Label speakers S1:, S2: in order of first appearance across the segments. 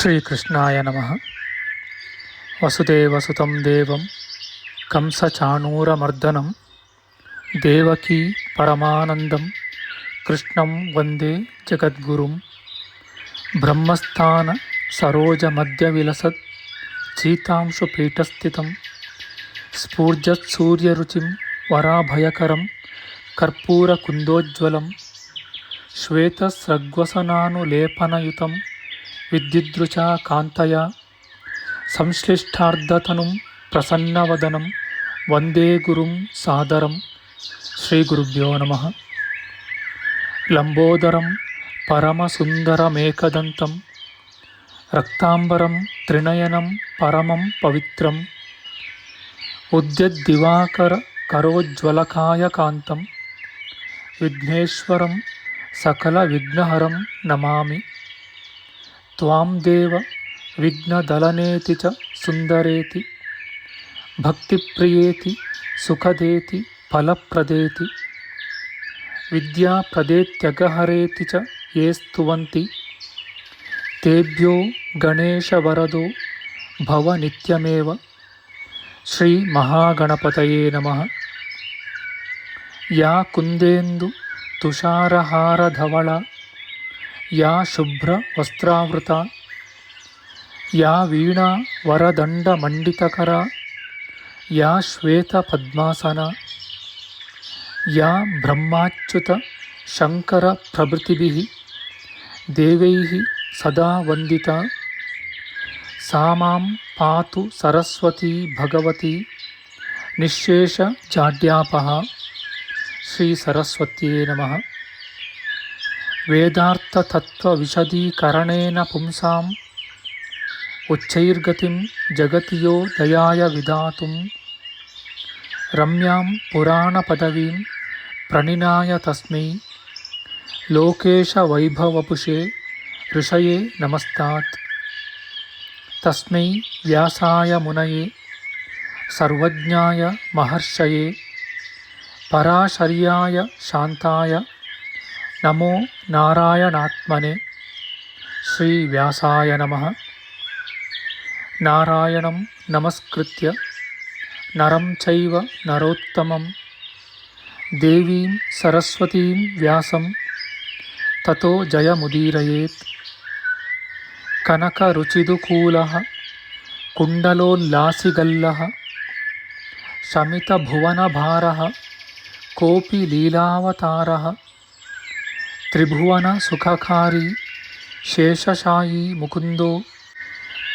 S1: ಶ್ರೀಕೃಷ್ಣಾಯ ನಮಃ. ವಸುದೇವಸುತಂ ದೇವಂ ಕಂಸಚಾಣೂರಮರ್ದನಂ ದೇವಕೀ ಪರಮಾನಂದಂ ಕೃಷ್ಣಂ ವಂದೇ ಜಗದ್ಗುರುಂ. ಬ್ರಹ್ಮಸ್ಥಾನ ಸರೋಜಮಧ್ಯವಿಲಸತ್ ಚೀತಾಂಶುಪೀಠಸ್ಥಿತಂ ಸ್ಫೂರ್ಜತ್ಸೂರ್ಯರುಚಿಂ ವರಾಭಯಕರಂ ಕರ್ಪೂರಕುಂದೋಜ್ವಲಂ ಶ್ವೇತಸ್ರಗ್ವಸನಾನುಲೇಪನಯುತಂ ವಿದ್ಯುದೃಚಾ ಕಾಂತಯ ಸಂಶ್ಲಿಷ್ಟಾರ್ಧತನುಂ ಪ್ರಸನ್ನವದನಂ ವಂದೇ ಗುರುಂ ಸಾದರಂ. ಶ್ರೀಗುರುಭ್ಯೋ ನಮಃ. ಲಂಬೋದರಂ ಪರಮಸುಂದರಮೇಕದಂತಂ ರಕ್ತಾಂಬರಂ ತ್ರಿನಯನಂ ಪರಮಂ ಪವಿತ್ರಂ ಉದ್ಯದ್ದಿವಾಕರ ಕರೋಜ್ವಲಕಾಯಕಾಂತಂ ವಿಘ್ನೇಶ್ವರಂ ಸಕಲವಿಘ್ನಹರಂ ನಮಾಮಿ. ತ್ವಾಂ ದೇವ ವಿಘ್ನದಲನೇತಿ ಚ ಸುಂದರೇತಿ ಭಕ್ತಿಪ್ರಿಯೇತಿ ಸುಖದೇತಿ ಫಲಪ್ರದೇತಿ ವಿದ್ಯಾಪ್ರದೇತ್ಯಗಹರೇತಿ ಚ ಯೇ ಸ್ತುವಂತಿ ತೇಭ್ಯೋ ಗಣೇಶವರದೋ ಭವ ನಿತ್ಯಮೇವ. ಶ್ರೀ ಮಹಾಗಣಪತಯೇ ನಮಃ. ಯಾ ಕುಂದೇಂದು ತುಷಾರಹಾರಧವಳ ಯಾ ಶುಭ್ರ ವಸ್ತ್ರಾವೃತ ಯಾ ವೀಣಾ ವರದಂಡಮಂಡಿತಕರ ಯಾ ಶ್ವೇತ ಪದ್ಮಾಸನ ಯಾ ಬ್ರಹ್ಮಾಚ್ಯುತ ಶಂಕರ ಪ್ರಭೃತಿಭಿಃ ದೇವೈಃ ಸದಾ ವಂದಿತಾ ಸಾ ಮಾಂ ಪಾತು ಸರಸ್ವತೀ ಭಗವತಿ ನಿಶ್ಶೇಷ ಜಾಡ್ಯಾಪಃ. ಶ್ರೀ ಸರಸ್ವತ್ಯೇ ನಮಃ. ವೇದಾರ್ಥತತ್ವವಿಶದೀಕರಣೇನ ಪುಂಸಾಂ ಉಚ್ಚೈರ್ಗತಿಂ ಜಗತಿಯೋ ದಯಾಯ ವಿಧಾತುಂ ರಮ್ಯಾಂ ಪುರಾಣಪದವೀಂ ಪ್ರಣಿನಾಯ ತಸ್ಮೈ ಲೋಕೇಶವೈಭವಪುಷೇ ಋಷಯೇ ನಮಸ್ತಾತ್. ತಸ್ಮೈ ವ್ಯಾಸಾಯ ಮುನಯೇ ಸರ್ವಜ್ಞಾಯ ಮಹರ್ಷಯೇ ಪರಾಶರ್ಯಾಯ ಶಾಂತಾಯ ನಮೋ ನಾರಾಯಣಾತ್ಮನೆ. ಶ್ರೀ ವ್ಯಾಸಾಯ ನಮಃ. ನಾರಾಯಣಂ ನಮಸ್ಕೃತ್ಯ ನರಂ ಚೈವ ನರೋತ್ತಮಂ ದೇವೀಂ ಸರಸ್ವತೀಂ ವ್ಯಾಸಂ ತತೋ ಜಯಮುದೀರಯೇತ್. ಕನಕರುಚಿದುಕೂಲಃ ಕುಂಡಲೋಲ್ಲಾಸಿಗಲ್ಲಃ ಶಮಿತಭುವನಭಾರಃ ಕೋಪಿ ಲೀಲಾವತಾರಃ ತ್ರಿಭುವನ ಸುಖಕಾರಿ ಶೇಷಶಾಯೀ ಮುಕುಂದೋ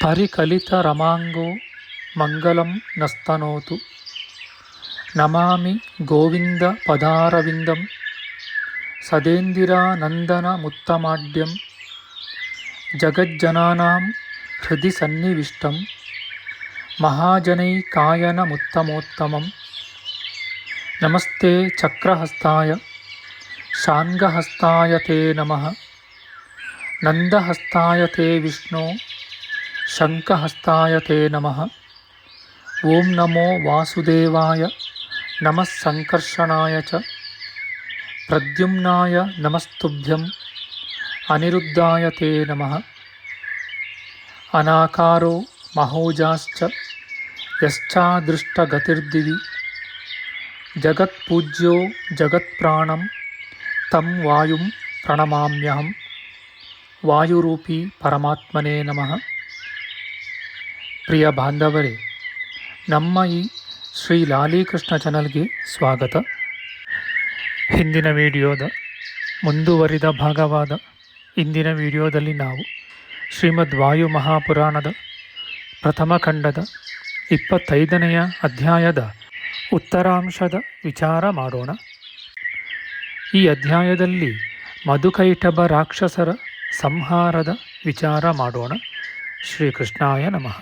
S1: ಪರಿಕಲಿತರಮಾಂಗೋ ಮಂಗಲಂ ನಸ್ತನೋತು. ನಮಾಮಿ ಗೋವಿಂದ ಪದಾರವಿಂದಂ ಸದೇಂದಿರಾನಂದನಮುತ್ತಮಾಡ್ಯಂ ಜಗಜ್ಜನಾನಾಂ ಹೃದಯ ಸನ್ನಿವಿಷ್ಟಂ ಮಹಾಜನೈಕಾಯನಮುತ್ತಮೋತ್ತಮಂ. ನಮಸ್ತೆ ಚಕ್ರಹಸ್ತಾಯ ಶಾಂಗಹಸ್ತಾಯ ತೇ ನಮಃ. ನಂದಹಸ್ತಾಯ ತೇ ವಿಷ್ಣೋ ಶಂಖಹಸ್ತಾಯ ತೇ ನಮಃ. ಓಂ ನಮೋ ವಾಸುದೇವಾಯ ನಮಃ ಸಂಕರ್ಷಣಾಯ ಚ ಪ್ರದ್ಯುಮ್ನಾಯ ನಮಸ್ತುಭ್ಯಂ ಅನಿರುದ್ಧಾಯ ತೇ ನಮಃ. ಅನಾಕಾರೋ ಮಹೋಜಾಶ್ಚ ಯಶ್ಚಾದೃಷ್ಟಗತಿರ್ದಿವಿ ಜಗತ್ಪೂಜ್ಯೋ ಜಗತ್ಪ್ರಾಣಂ ತಂ ವಾಯುಂ ಪ್ರಣಮಾಮ್ಯಹಂ. ವಾಯುರೂಪಿ ಪರಮಾತ್ಮನೇ ನಮಃ. ಪ್ರಿಯ ಬಾಂಧವರೇ, ನಮ್ಮ ಈ ಶ್ರೀ ಲಾಲೀಕೃಷ್ಣ ಚಾನಲ್ಗೆ ಸ್ವಾಗತ. ಹಿಂದಿನ ವಿಡಿಯೋದ ಮುಂದುವರಿದ ಭಾಗವಾದ ಇಂದಿನ ವಿಡಿಯೋದಲ್ಲಿ ನಾವು ಶ್ರೀಮದ್ ವಾಯು ಮಹಾಪುರಾಣದ ಪ್ರಥಮ ಖಂಡದ 25ನೆಯ ಅಧ್ಯಾಯದ ಉತ್ತರಾಂಶದ ವಿಚಾರ ಮಾಡೋಣ. ಈ ಅಧ್ಯಾಯದಲ್ಲಿ ಮಧುಕೈಟಭ ರಾಕ್ಷಸರ ಸಂಹಾರದ ವಿಚಾರ ಮಾಡೋಣ. ಶ್ರೀಕೃಷ್ಣಾಯ ನಮಃ.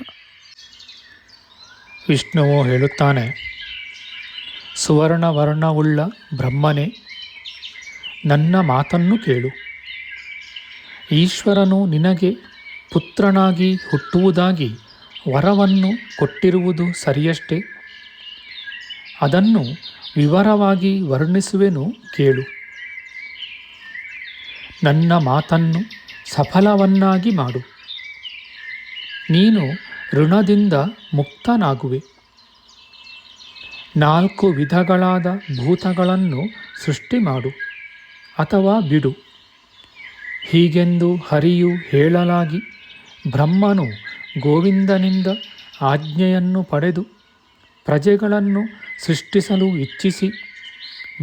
S1: ವಿಷ್ಣುವು ಹೇಳುತ್ತಾನೆ, ಸುವರ್ಣವರ್ಣವುಳ್ಳ ಬ್ರಹ್ಮನೇ, ನನ್ನ ಮಾತನ್ನು ಕೇಳು. ಈಶ್ವರನು ನಿನಗೆ ಪುತ್ರನಾಗಿ ಹುಟ್ಟುವುದಾಗಿ ವರವನ್ನು ಕೊಟ್ಟಿರುವುದು ಸರಿಯಷ್ಟೇ. ಅದನ್ನು ವಿವರವಾಗಿ ವರ್ಣಿಸುವೆನು ಕೇಳು. ನನ್ನ ಮಾತನ್ನು ಸಫಲವನ್ನಾಗಿ ಮಾಡು. ನೀನು ಋಣದಿಂದ ಮುಕ್ತನಾಗುವೆ. 4 ವಿಧಗಳಾದ ಭೂತಗಳನ್ನು ಸೃಷ್ಟಿ ಮಾಡು ಅಥವಾ ಬಿಡು. ಹೀಗೆಂದು ಹರಿಯು ಹೇಳಲಾಗಿ ಬ್ರಹ್ಮನು ಗೋವಿಂದನಿಂದ ಆಜ್ಞೆಯನ್ನು ಪಡೆದು ಪ್ರಜೆಗಳನ್ನು ಸೃಷ್ಟಿಸಲು ಇಚ್ಛಿಸಿ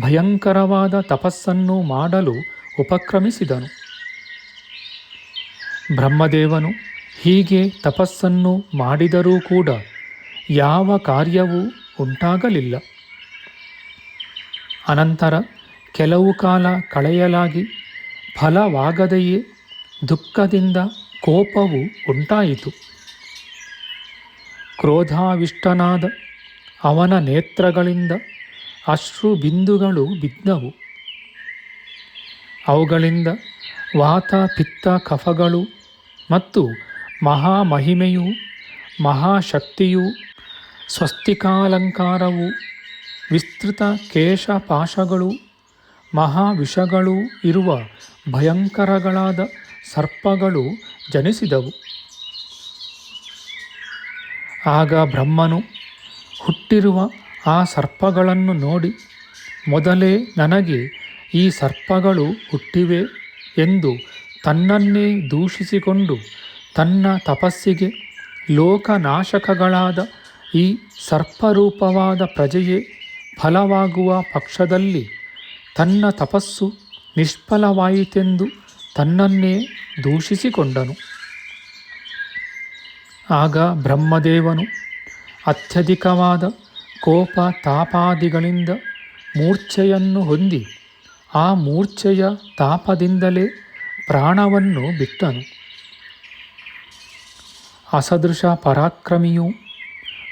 S1: ಭಯಂಕರವಾದ ತಪಸ್ಸನ್ನು ಮಾಡಲು ಉಪಕ್ರಮಿಸಿದನು. ಬ್ರಹ್ಮದೇವನು ಹೀಗೆ ತಪಸ್ಸನ್ನು ಮಾಡಿದರೂ ಕೂಡ ಯಾವ ಕಾರ್ಯವೂ ಉಂಟಾಗಲಿಲ್ಲ. ಅನಂತರ ಕೆಲವು ಕಾಲ ಕಳೆಯಲಾಗಿ ಫಲವಾಗದೆಯೇ ದುಃಖದಿಂದ ಕೋಪವು ಉಂಟಾಯಿತು. ಕ್ರೋಧಾವಿಷ್ಟನಾದ ಅವನ ನೇತ್ರಗಳಿಂದ ಅಶ್ರು ಬಿಂದುಗಳು ಬಿದ್ದವು. ಅವುಗಳಿಂದ ವಾತ ಪಿತ್ತ ಕಫಗಳು ಮತ್ತು ಮಹಾಮಹಿಮೆಯೂ ಮಹಾಶಕ್ತಿಯೂ ಸ್ವಸ್ತಿಕಾಲಂಕಾರವು ವಿಸ್ತೃತ ಕೇಶಪಾಶಗಳು ಮಹಾವಿಷಗಳೂ ಇರುವ ಭಯಂಕರಗಳಾದ ಸರ್ಪಗಳು ಜನಿಸಿದವು. ಆಗ ಬ್ರಹ್ಮನು ಹುಟ್ಟಿರುವ ಆ ಸರ್ಪಗಳನ್ನು ನೋಡಿ ಮೊದಲೇ ನನಗೆ ಈ ಸರ್ಪಗಳು ಹುಟ್ಟಿವೆ ಎಂದು ತನ್ನನ್ನೇ ದೂಷಿಸಿಕೊಂಡು ತನ್ನ ತಪಸ್ಸಿಗೆ ಲೋಕನಾಶಕಗಳಾದ ಈ ಸರ್ಪರೂಪವಾದ ಪ್ರಜೆಯೇ ಫಲವಾಗುವ ಪಕ್ಷದಲ್ಲಿ ತನ್ನ ತಪಸ್ಸು ನಿಷ್ಫಲವಾಯಿತೆಂದು ತನ್ನನ್ನೇ ದೂಷಿಸಿಕೊಂಡನು. ಆಗ ಬ್ರಹ್ಮದೇವನು ಅತ್ಯಧಿಕವಾದ ಕೋಪ ತಾಪಾದಿಗಳಿಂದ ಮೂರ್ಛೆಯನ್ನು ಹೊಂದಿ ಆ ಮೂರ್ಛೆಯ ತಾಪದಿಂದಲೇ ಪ್ರಾಣವನ್ನು ಬಿಟ್ಟನು. ಅಸದೃಶ ಪರಾಕ್ರಮಿಯೂ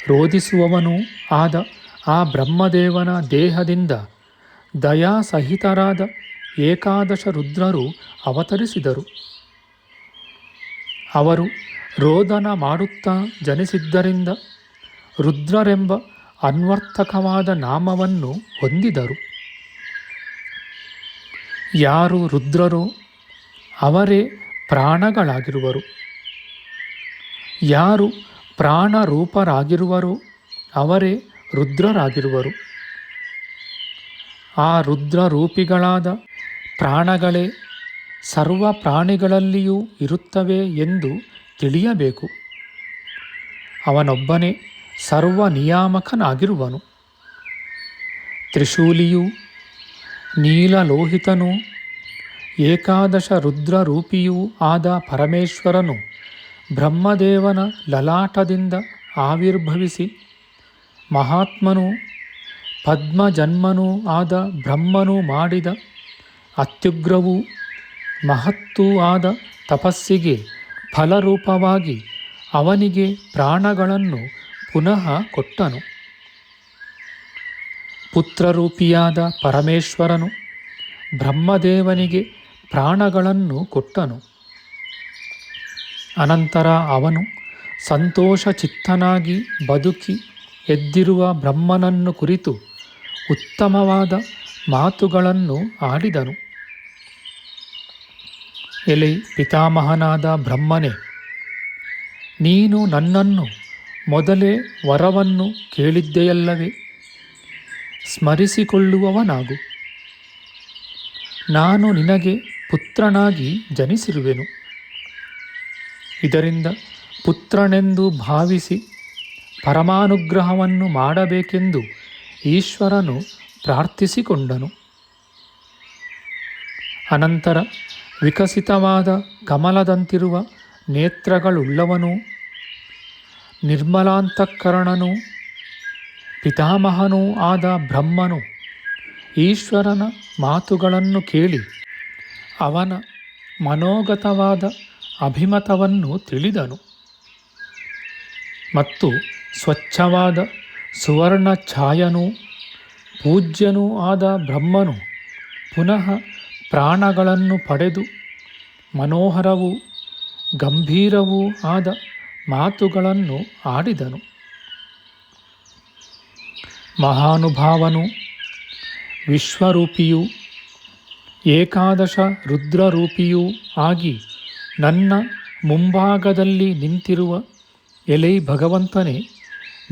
S1: ರೋಧಿಸುವವನೂ ಆದ ಆ ಬ್ರಹ್ಮದೇವನ ದೇಹದಿಂದ ದಯಾಸಹಿತರಾದ 11 ರುದ್ರರು ಅವತರಿಸಿದರು. ಅವರು ರೋದನ ಮಾಡುತ್ತಾ ಜನಿಸಿದ್ದರಿಂದ ರುದ್ರರೆಂಬ ಅನ್ವರ್ಥಕವಾದ ನಾಮವನ್ನು ಹೊಂದಿದರು. ಯಾರು ರುದ್ರರೋ ಅವರೇ ಪ್ರಾಣಗಳಾಗಿರುವರು. ಯಾರು ಪ್ರಾಣರೂಪರಾಗಿರುವರೋ ಅವರೇ ರುದ್ರರಾಗಿರುವರು. ಆ ರುದ್ರರೂಪಿಗಳಾದ ಪ್ರಾಣಗಳೇ ಸರ್ವ ಪ್ರಾಣಿಗಳಲ್ಲಿಯೂ ಇರುತ್ತವೆ ಎಂದು ತಿಳಿಯಬೇಕು. ಅವನೊಬ್ಬನೇ ಸರ್ವ ನಿಯಾಮಕನಾಗಿರುವನು. ತ್ರಿಶೂಲಿಯೂ ನೀಲಲೋಹಿತನೂ 11 ರುದ್ರರೂಪಿಯೂ ಆದ ಪರಮೇಶ್ವರನು ಬ್ರಹ್ಮದೇವನ ಲಲಾಟದಿಂದ ಆವಿರ್ಭವಿಸಿ ಮಹಾತ್ಮನೂ ಪದ್ಮಜನ್ಮನೂ ಆದ ಬ್ರಹ್ಮನು ಮಾಡಿದ ಅತ್ಯುಗ್ರವೂ ಮಹತ್ತೂ ಆದ ತಪಸ್ಸಿಗೆ ಫಲರೂಪವಾಗಿ ಅವನಿಗೆ ಪ್ರಾಣಗಳನ್ನು ಪುನಃ ಕೊಟ್ಟನು. ಪುತ್ರರೂಪಿಯಾದ ಪರಮೇಶ್ವರನು ಬ್ರಹ್ಮದೇವನಿಗೆ ಪ್ರಾಣಗಳನ್ನು ಕೊಟ್ಟನು. ಅನಂತರ ಅವನು ಸಂತೋಷಚಿತ್ತನಾಗಿ ಬದುಕಿ ಎದ್ದಿರುವ ಬ್ರಹ್ಮನನ್ನು ಕುರಿತು ಉತ್ತಮವಾದ ಮಾತುಗಳನ್ನು ಆಡಿದನು. ಎಲೆ ಪಿತಾಮಹನಾದ ಬ್ರಹ್ಮನೇ, ನೀನು ನನ್ನನ್ನು ಮೊದಲೇ ವರವನ್ನು ಕೇಳಿದ್ದೆಯಲ್ಲವೇ? ಸ್ಮರಿಸಿಕೊಳ್ಳುವವನಾಗು. ನಾನು ನಿನಗೆ ಪುತ್ರನಾಗಿ ಜನಿಸಿರುವೆನು. ಇದರಿಂದ ಪುತ್ರನೆಂದು ಭಾವಿಸಿ ಪರಮಾನುಗ್ರಹವನ್ನು ಮಾಡಬೇಕೆಂದು ಈಶ್ವರನು ಪ್ರಾರ್ಥಿಸಿಕೊಂಡನು. ಅನಂತರ ವಿಕಸಿತವಾದ ಕಮಲದಂತಿರುವ ನೇತ್ರಗಳುಳ್ಳವನೂ ನಿರ್ಮಲಾಂತಃಕರಣನೂ ಪಿತಾಮಹನೂ ಆದ ಬ್ರಹ್ಮನು ಈಶ್ವರನ ಮಾತುಗಳನ್ನು ಕೇಳಿ ಅವನ ಮನೋಗತವಾದ ಅಭಿಮತವನ್ನು ತಿಳಿದನು. ಮತ್ತು ಸ್ವಚ್ಛವಾದ ಸುವರ್ಣ ಛಾಯನೂ ಪೂಜ್ಯನೂ ಆದ ಬ್ರಹ್ಮನು ಪುನಃ ಪ್ರಾಣಗಳನ್ನು ಪಡೆದು ಮನೋಹರವೂ ಗಂಭೀರವೂ ಆದ ಮಾತುಗಳನ್ನು ಆಡಿದನು. ಮಹಾನುಭಾವನೂ ವಿಶ್ವರೂಪಿಯೂ 11 ರುದ್ರರೂಪಿಯೂ ಆಗಿ ನನ್ನ ಮುಂಭಾಗದಲ್ಲಿ ನಿಂತಿರುವ ಎಲೈ ಭಗವಂತನೇ,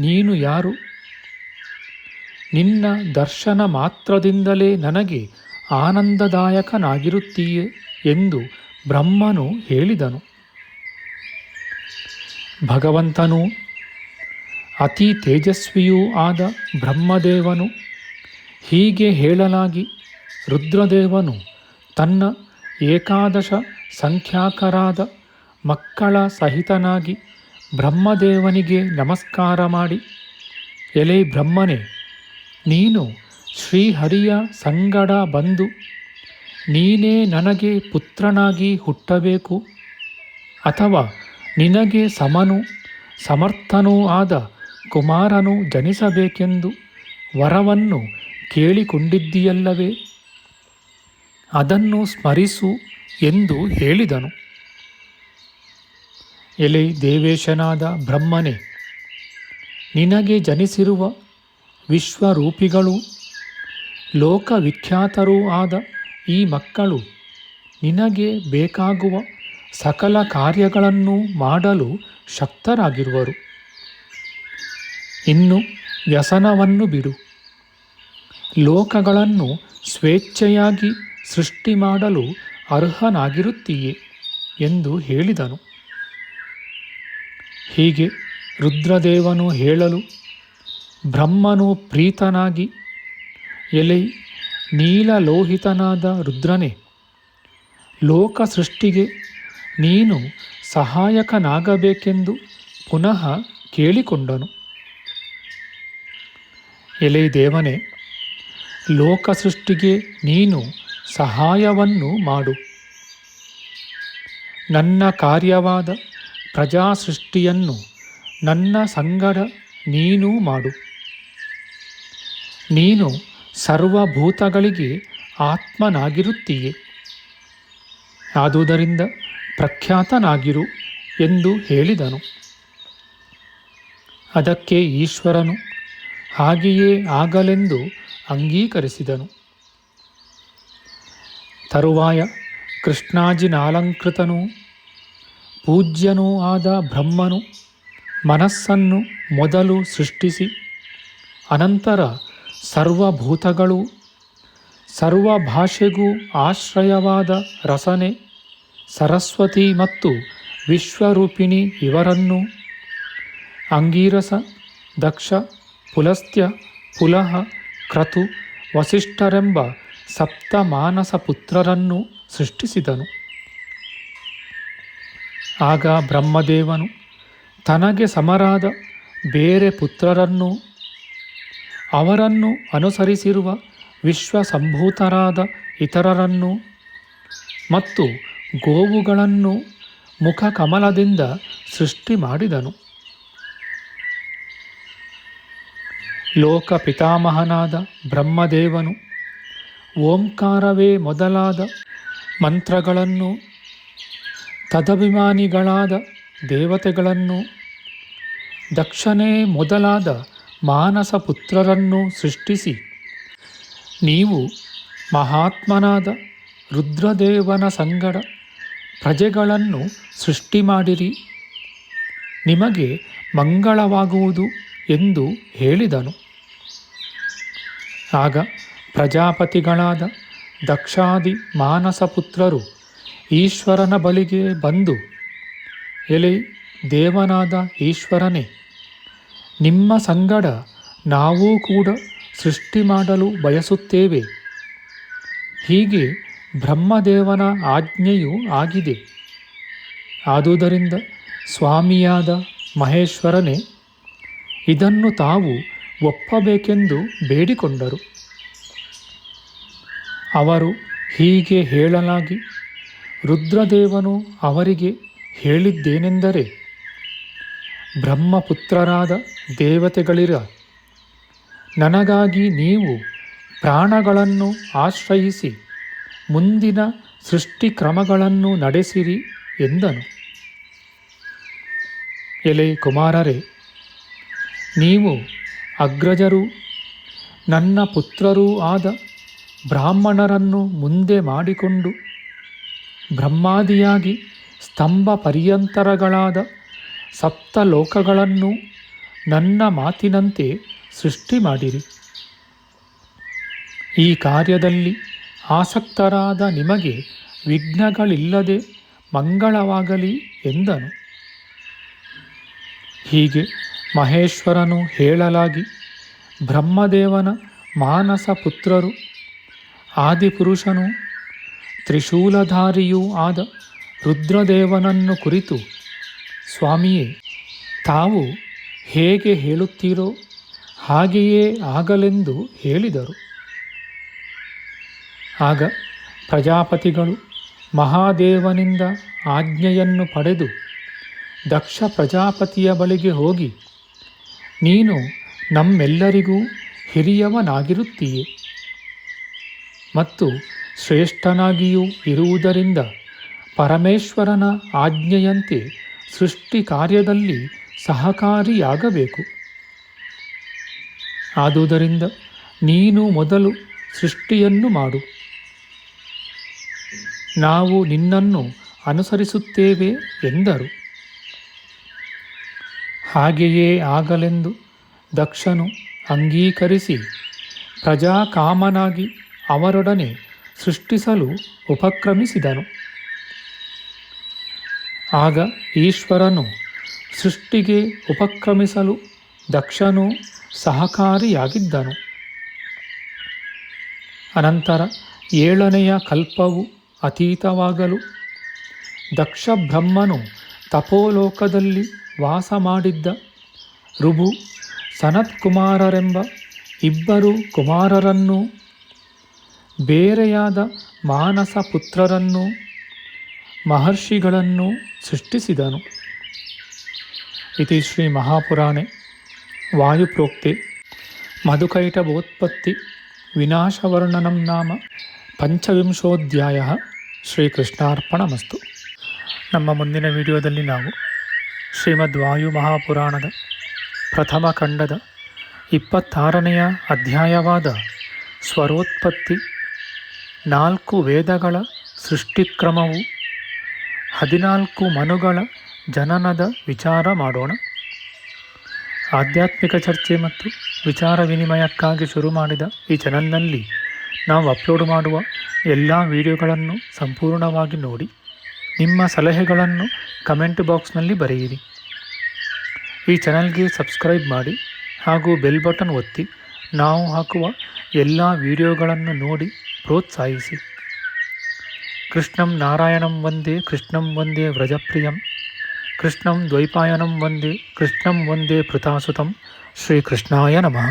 S1: ನೀನು ಯಾರು? ನಿನ್ನ ದರ್ಶನ ಮಾತ್ರದಿಂದಲೇ ನನಗೆ ಆನಂದದಾಯಕನಾಗಿರುತ್ತೀಯೆ ಎಂದು ಬ್ರಹ್ಮನು ಹೇಳಿದನು. ಭಗವಂತನೂ ಅತಿ ತೇಜಸ್ವಿಯೂ ಆದ ಬ್ರಹ್ಮದೇವನು ಹೀಗೆ ಹೇಳಲಾಗಿ ರುದ್ರದೇವನು ತನ್ನ ಏಕಾದಶ ಸಂಖ್ಯಾಕರಾದ ಮಕ್ಕಳ ಸಹಿತನಾಗಿ ಬ್ರಹ್ಮದೇವನಿಗೆ ನಮಸ್ಕಾರ ಮಾಡಿ, ಎಲೆ ಬ್ರಹ್ಮನೇ, ನೀನು ಶ್ರೀಹರಿಯ ಸಂಗಡ ಬಂದು ನೀನೇ ನನಗೆ ಪುತ್ರನಾಗಿ ಹುಟ್ಟಬೇಕು ಅಥವಾ ನಿನಗೆ ಸಮನೂ ಸಮರ್ಥನೂ ಆದ ಕುಮಾರನು ಜನಿಸಬೇಕೆಂದು ವರವನ್ನು ಕೇಳಿಕೊಂಡಿದ್ದೀಯಲ್ಲವೇ? ಅದನ್ನು ಸ್ಮರಿಸು ಎಂದು ಹೇಳಿದನು. ಎಲೆ ದೇವೇಶನಾದ ಬ್ರಹ್ಮನೇ, ನಿನಗೆ ಜನಿಸಿರುವ ವಿಶ್ವರೂಪಿಗಳೂ ಲೋಕವಿಖ್ಯಾತರೂ ಆದ ಈ ಮಕ್ಕಳು ನಿನಗೆ ಬೇಕಾಗುವ ಸಕಲ ಕಾರ್ಯಗಳನ್ನು ಮಾಡಲು ಶಕ್ತರಾಗಿರುವರು. ಇನ್ನು ವ್ಯಸನವನ್ನು ಬಿಡು, ಲೋಕಗಳನ್ನು ಸ್ವೇಚ್ಛೆಯಾಗಿ ಸೃಷ್ಟಿ ಮಾಡಲು ಅರ್ಹನಾಗಿರುತ್ತೀಯೆ ಎಂದು ಹೇಳಿದನು. ಹೀಗೆ ರುದ್ರದೇವನು ಹೇಳಲು ಬ್ರಹ್ಮನು ಪ್ರೀತನಾಗಿ, ಎಲೈ ನೀಲಲೋಹಿತನಾದ ರುದ್ರನೇ, ಲೋಕ ಸೃಷ್ಟಿಗೆ ನೀನು ಸಹಾಯಕನಾಗಬೇಕೆಂದು ಪುನಃ ಕೇಳಿಕೊಂಡನು. ಎಲೈ ದೇವನೇ, ಲೋಕ ಸೃಷ್ಟಿಗೆ ನೀನು ಸಹಾಯವನ್ನು ಮಾಡು. ನನ್ನ ಕಾರ್ಯವಾದ ಪ್ರಜಾ ಸೃಷ್ಟಿಯನ್ನು ನನ್ನ ಸಂಗಡ ನೀನೂ ಮಾಡು. ನೀನು ಸರ್ವಭೂತಗಳಿಗೆ ಆತ್ಮನಾಗಿರುತ್ತೀಯೆ, ಆದುದರಿಂದ ಪ್ರಖ್ಯಾತನಾಗಿರು ಎಂದು ಹೇಳಿದನು. ಅದಕ್ಕೆ ಈಶ್ವರನು ಹಾಗೆಯೇ ಆಗಲೆಂದು ಅಂಗೀಕರಿಸಿದನು. ತರುವಾಯ ಕೃಷ್ಣಾಜಿನಾಲಂಕೃತನೂ ಪೂಜ್ಯನೂ ಆದ ಬ್ರಹ್ಮನು ಮನಸ್ಸನ್ನು ಮೊದಲು ಸೃಷ್ಟಿಸಿ, ಅನಂತರ ಸರ್ವಭೂತಗಳು ಸರ್ವ ಭಾಷೆಗೂ ಆಶ್ರಯವಾದ ರಸನೆ, ಸರಸ್ವತಿ ಮತ್ತು ವಿಶ್ವರೂಪಿಣಿ ಇವರನ್ನು ಅಂಗೀರಸ, ದಕ್ಷ, ಪುಲಸ್ತ್ಯ, ಪುಲಹ, ಕ್ರತು, ವಸಿಷ್ಠರೆಂಬ ಸಪ್ತ ಮಾನಸ ಪುತ್ರರನ್ನು ಸೃಷ್ಟಿಸಿದನು. ಆಗ ಬ್ರಹ್ಮದೇವನು ತನಗೆ ಸಮರಾದ ಬೇರೆ ಪುತ್ರರನ್ನು, ಅವರನ್ನು ಅನುಸರಿಸಿರುವ ವಿಶ್ವಸಂಭೂತರಾದ ಇತರರನ್ನು ಮತ್ತು ಗೋವುಗಳನ್ನು ಮುಖಕಮಲದಿಂದ ಸೃಷ್ಟಿ ಮಾಡಿದನು. ಲೋಕ ಪಿತಾಮಹನಾದ ಬ್ರಹ್ಮದೇವನು ಓಂಕಾರವೇ ಮೊದಲಾದ ಮಂತ್ರಗಳನ್ನು, ತದಭಿಮಾನಿಗಳಾದ ದೇವತೆಗಳನ್ನು, ದಕ್ಷನೇ ಮೊದಲಾದ ಮಾನಸ ಪುತ್ರರನ್ನು ಸೃಷ್ಟಿಸಿ, ನೀವು ಮಹಾತ್ಮನಾದ ರುದ್ರದೇವನ ಸಂಗಡ ಪ್ರಜೆಗಳನ್ನು ಸೃಷ್ಟಿ ಮಾಡಿರಿ, ನಿಮಗೆ ಮಂಗಳವಾಗುವುದು ಎಂದು ಹೇಳಿದನು. ಆಗ ಪ್ರಜಾಪತಿಗಳಾದ ದಕ್ಷಾದಿ ಮಾನಸ ಪುತ್ರರು ಈಶ್ವರನ ಬಳಿಗೆ ಬಂದು, ಎಲೆ ದೇವನಾದ ಈಶ್ವರನೇ, ನಿಮ್ಮ ಸಂಗಡ ನಾವೂ ಕೂಡ ಸೃಷ್ಟಿ ಮಾಡಲು ಬಯಸುತ್ತೇವೆ. ಹೀಗೆ ಬ್ರಹ್ಮದೇವನ ಆಜ್ಞೆಯೂ ಆಗಿದೆ. ಆದುದರಿಂದ ಸ್ವಾಮಿಯಾದ ಮಹೇಶ್ವರನೇ, ಇದನ್ನು ತಾವು ಒಪ್ಪಬೇಕೆಂದು ಬೇಡಿಕೊಂಡರು. ಅವರು ಹೀಗೆ ಹೇಳಲಾಗಿ ರುದ್ರದೇವನು ಅವರಿಗೆ ಹೇಳಿದ್ದೇನೆಂದರೆ, ಬ್ರಹ್ಮಪುತ್ರರಾದ ದೇವತೆಗಳಿರ, ನನಗಾಗಿ ನೀವು ಪ್ರಾಣಗಳನ್ನು ಆಶ್ರಯಿಸಿ ಮುಂದಿನ ಸೃಷ್ಟಿಕ್ರಮಗಳನ್ನು ನಡೆಸಿರಿ ಎಂದನು. ಎಲೆ ಕುಮಾರರೇ, ನೀವು ಅಗ್ರಜರೂ ನನ್ನ ಪುತ್ರರೂ ಆದ ಬ್ರಾಹ್ಮಣರನ್ನು ಮುಂದೆ ಮಾಡಿಕೊಂಡು ಬ್ರಹ್ಮಾದಿಯಾಗಿ ಸ್ತಂಭ ಪರ್ಯಂತರಗಳಾದ ಸಪ್ತ ಲೋಕಗಳನ್ನು ನನ್ನ ಮಾತಿನಂತೆ ಸೃಷ್ಟಿ ಮಾಡಿರಿ. ಈ ಕಾರ್ಯದಲ್ಲಿ ಆಸಕ್ತರಾದ ನಿಮಗೆ ವಿಘ್ನಗಳಿಲ್ಲದೆ ಮಂಗಳವಾಗಲಿ ಎಂದನು. ಹೀಗೆ ಮಹೇಶ್ವರನು ಹೇಳಲಾಗಿ ಬ್ರಹ್ಮದೇವನ ಮಾನಸ ಪುತ್ರರು ಆದಿಪುರುಷನು ತ್ರಿಶೂಲಧಾರಿಯೂ ಆದ ರುದ್ರದೇವನನ್ನು ಕುರಿತು, ಸ್ವಾಮಿಯೇ, ತಾವು ಹೇಗೆ ಹೇಳುತ್ತೀರೋ ಹಾಗೆಯೇ ಆಗಲೆಂದು ಹೇಳಿದರು. ಆಗ ಪ್ರಜಾಪತಿಗಳು ಮಹಾದೇವನಿಂದ ಆಜ್ಞೆಯನ್ನು ಪಡೆದು ದಕ್ಷ ಪ್ರಜಾಪತಿಯ ಬಳಿಗೆ ಹೋಗಿ, ನೀನು ನಮ್ಮೆಲ್ಲರಿಗೂ ಹಿರಿಯವನಾಗಿರುತ್ತೀಯೆ ಮತ್ತು ಶ್ರೇಷ್ಠನಾಗಿಯೂ ಇರುವುದರಿಂದ ಪರಮೇಶ್ವರನ ಆಜ್ಞೆಯಂತೆ ಸೃಷ್ಟಿ ಕಾರ್ಯದಲ್ಲಿ ಸಹಕಾರಿಯಾಗಬೇಕು. ಆದುದರಿಂದ ನೀನು ಮೊದಲು ಸೃಷ್ಟಿಯನ್ನು ಮಾಡು. ನಾವು ನಿನ್ನನ್ನು ಅನುಸರಿಸುತ್ತೇವೆ ಎಂದರು. ಹಾಗೆಯೇ ಆಗಲೆಂದು ದಕ್ಷನು ಅಂಗೀಕರಿಸಿ ಪ್ರಜಾಕಾಮನಾಗಿ ಅವರೊಡನೆ ಸೃಷ್ಟಿಸಲು ಉಪಕ್ರಮಿಸಿದನು. ಆಗ ಈಶ್ವರನು ಸೃಷ್ಟಿಗೆ ಉಪಕ್ರಮಿಸಲು ದಕ್ಷನು ಸಹಕಾರಿಯಾಗಿದ್ದನು. ಅನಂತರ 7ನೆಯ ಕಲ್ಪವು ಅತೀತವಾಗಲು ದಕ್ಷ ಬ್ರಹ್ಮನು ತಪೋಲೋಕದಲ್ಲಿ ವಾಸ ಮಾಡಿದ್ದ ಋಭು, ಸನತ್ಕುಮಾರರೆಂಬ ಇಬ್ಬರು ಕುಮಾರರನ್ನೂ ಬೇರೆಯಾದ ಮಾನಸ ಪುತ್ರರನ್ನೂ ಮಹರ್ಷಿಗಳನ್ನು ಸೃಷ್ಟಿಸಿದನು. ಇತಿ ಶ್ರೀ ಮಹಾಪುರಾಣೆ ವಾಯುಪ್ರೋಕ್ತೆ ಮಧುಕೈಟಭೋತ್ಪತ್ತಿ ವಿನಾಶವರ್ಣನಂ ನಾಮ ಪಂಚವಿಂಶೋಧ್ಯಾಯ. ಶ್ರೀಕೃಷ್ಣಾರ್ಪಣಮಸ್ತು. ನಮ್ಮ ಮುಂದಿನ ವಿಡಿಯೋದಲ್ಲಿ ನಾವು ಶ್ರೀಮದ್ ವಾಯು ಮಹಾಪುರಾಣದ ಪ್ರಥಮ ಖಂಡದ 26ನೆಯ ಅಧ್ಯಾಯವಾದ ಸ್ವರೋತ್ಪತ್ತಿ, 4 ವೇದಗಳ ಸೃಷ್ಟಿಕ್ರಮವು, 14 ಮನುಗಳ ಜನನದ ವಿಚಾರ ಮಾಡೋಣ. ಆಧ್ಯಾತ್ಮಿಕ ಚರ್ಚೆ ಮತ್ತು ವಿಚಾರ ವಿನಿಮಯಕ್ಕಾಗಿ ಶುರು ಮಾಡಿದ ಈ ಚಾನಲ್ನಲ್ಲಿ ನಾವು ಅಪ್ಲೋಡ್ ಮಾಡುವ ಎಲ್ಲ ವಿಡಿಯೋಗಳನ್ನು ಸಂಪೂರ್ಣವಾಗಿ ನೋಡಿ ನಿಮ್ಮ ಸಲಹೆಗಳನ್ನು ಕಮೆಂಟ್ ಬಾಕ್ಸ್ನಲ್ಲಿ ಬರೆಯಿರಿ. ಈ ಚಾನಲ್ಗೆ ಸಬ್ಸ್ಕ್ರೈಬ್ ಮಾಡಿ ಹಾಗೂ ಬೆಲ್ ಬಟನ್ ಒತ್ತಿ ನಾವು ಹಾಕುವ ಎಲ್ಲ ವಿಡಿಯೋಗಳನ್ನು ನೋಡಿ ಪ್ರೋತ್ಸಾಹಿಸಿ. ಕೃಷ್ಣಂ ನಾರಾಯಣಂ ವಂದೇ ಕೃಷ್ಣಂ ವಂದೇ ವ್ರಜಪ್ರಿಯಂ ಕೃಷ್ಣಂ ದ್ವೈಪಾಯನಂ ವಂದೇ ಕೃಷ್ಣಂ ವಂದೇ ಪೃಥಾಸುತಂ. ಶ್ರೀಕೃಷ್ಣಾಯ ನಮಃ.